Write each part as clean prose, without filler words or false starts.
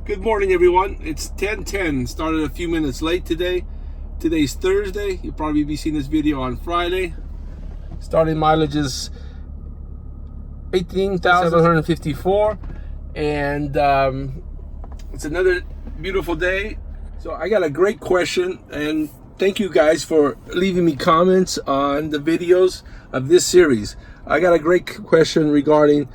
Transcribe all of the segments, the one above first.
Good morning, everyone. It's 10:10. Started a few minutes late today. Today's Thursday. You'll probably be seeing this video on Friday. Starting mileage is 18,754, and it's another beautiful day. So I got a great question, and thank you guys for leaving me comments on the videos of this series. I got a great question regarding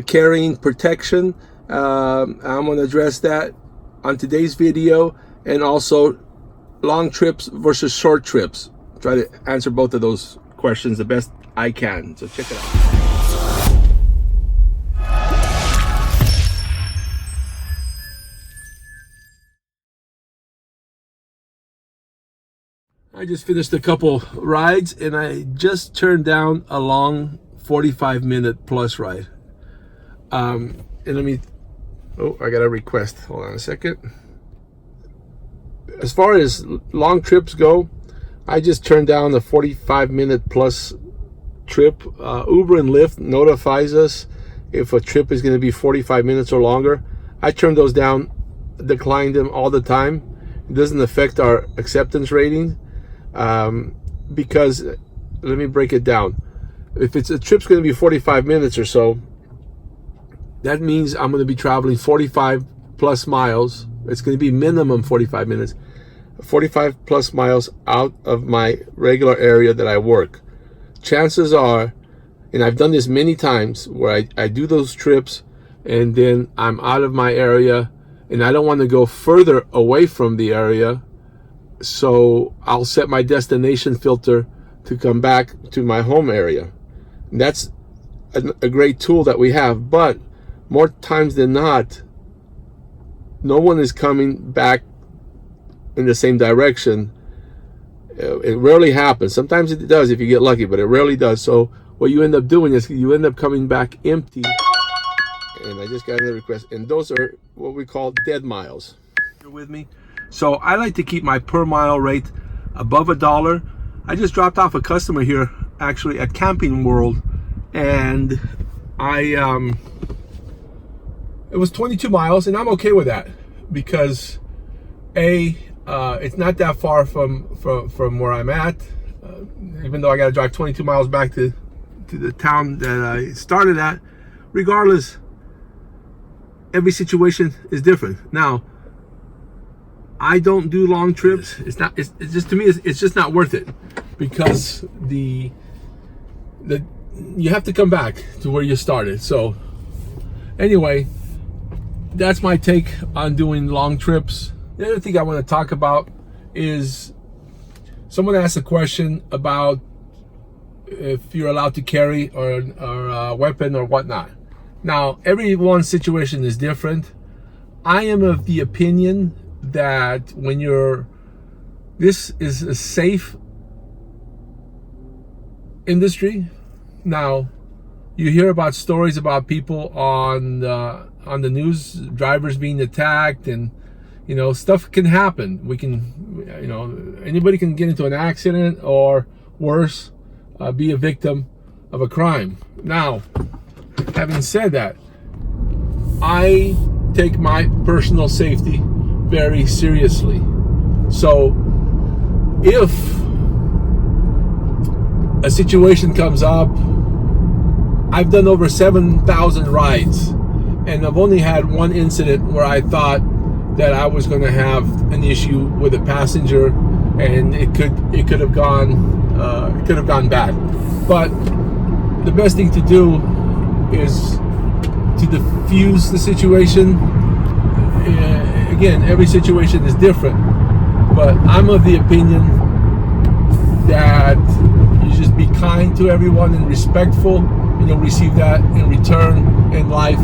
carrying protection. I'm going to address that on today's video, and also long trips versus short trips. Try to answer both of those questions the best I can. So check it out. I just finished a couple rides, and I just turned down a long 45-minute plus ride. And let me... Oh, I got a request. Hold on a second. As far as long trips go, I just turned down a 45-minute plus trip. Uber and Lyft notifies us if a trip is going to be 45 minutes or longer. I turn those down, decline them all the time. It doesn't affect our acceptance rating because, let me break it down. If a trip's going to be 45 minutes or so, that means I'm going to be traveling 45 plus miles. It's going to be minimum 45 minutes, 45 plus miles out of my regular area that I work. Chances are, and I've done this many times, where I do those trips and then I'm out of my area and I don't want to go further away from the area. So I'll set my destination filter to come back to my home area. And that's a great tool that we have, but more times than not, no one is coming back in the same direction. It rarely happens. Sometimes it does if you get lucky, but it rarely does. So what you end up doing is you end up coming back empty. And I just got another request. And those are what we call dead miles. You're with me? So I like to keep my per mile rate above $1. I just dropped off a customer here, actually at Camping World. And it was 22 miles, and I'm okay with that because it's not that far from where I'm at, even though I got to drive 22 miles back to the town that I started at. Regardless, every situation is different. Now, I don't do long trips. It's just, to me, it's just not worth it because you have to come back to where you started. So anyway, that's my take on doing long trips. The other thing I want to talk about is someone asked a question about if you're allowed to carry or a weapon or whatnot. Now, everyone's situation is different. I am of the opinion that this is a safe industry. Now, you hear about stories about people on the news, drivers being attacked, and stuff can happen. Anybody can get into an accident or worse, be a victim of a crime. Now, having said that, I take my personal safety very seriously. So if a situation comes up, I've done over 7,000 rides, and I've only had one incident where I thought that I was going to have an issue with a passenger, and it could have gone bad. But the best thing to do is to diffuse the situation. Again, every situation is different, but I'm of the opinion that you just be kind to everyone and respectful, and you'll receive that in return in life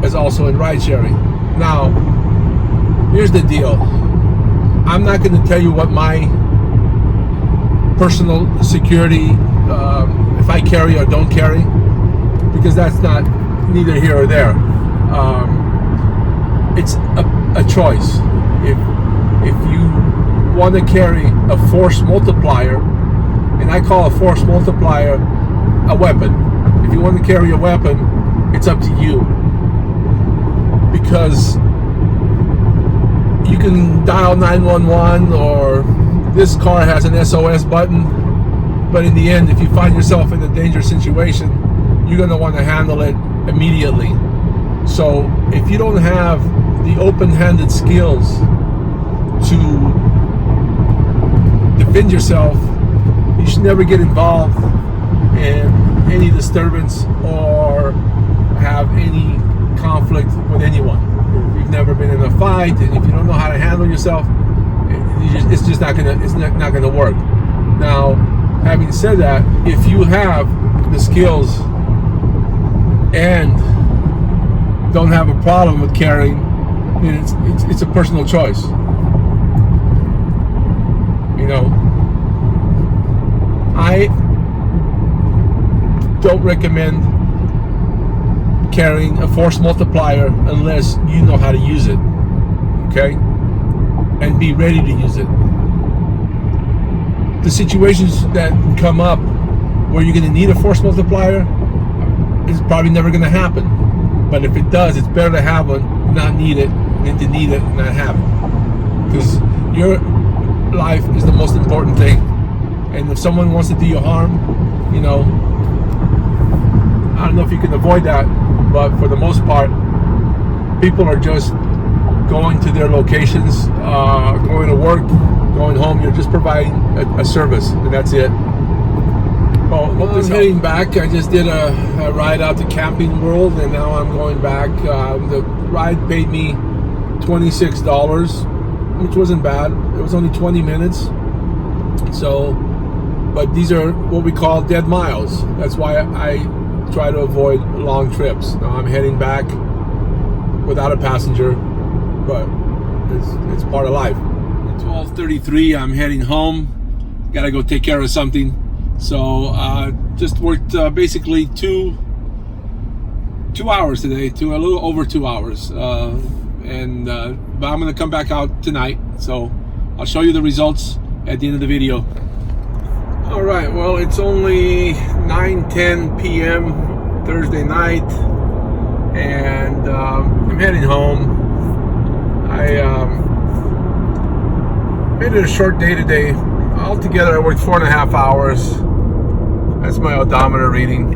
as also in ride sharing. Now, here's the deal. I'm not going to tell you what my personal security, if I carry or don't carry, because that's not neither here or there. It's a choice. If you want to carry a force multiplier, and I call a force multiplier a weapon. If you want to carry a weapon, it's up to you. Because can dial 911, or this car has an SOS button, but in the end, if you find yourself in a dangerous situation, you're going to want to handle it immediately. So if you don't have the open-handed skills to defend yourself, you should never get involved in any disturbance or have any conflict with anyone. If you've never been in a fight, and if you don't know how to handle yourself, it's just not gonna work. Now, having said that, if you have the skills and don't have a problem with carrying, then it's a personal choice. You know, I don't recommend carrying a force multiplier unless you know how to use it, okay? And be ready to use it. The situations that come up where you're going to need a force multiplier is probably never going to happen. But if it does, it's better to have one, not need it, than to need it and not have it. Because your life is the most important thing. And if someone wants to do you harm, you know, I don't know if you can avoid that, but for the most part, people are just going to their locations, going to work, going home. You're just providing a service, and that's it. Well, I'm heading back. I just did a ride out to Camping World, and now I'm going back. The ride paid me $26, which wasn't bad. It was only 20 minutes. So, but these are what we call dead miles. That's why I try to avoid long trips. Now I'm heading back without a passenger, but it's part of life. At 12:33, I'm heading home. Gotta go take care of something. So just worked basically two hours today, a little over 2 hours, but I'm gonna come back out tonight. So I'll show you the results at the end of the video. All right, well, it's only 9:10 p.m. Thursday night, and I'm heading home. I made it a short day today. Altogether, I worked 4.5 hours. That's my odometer reading.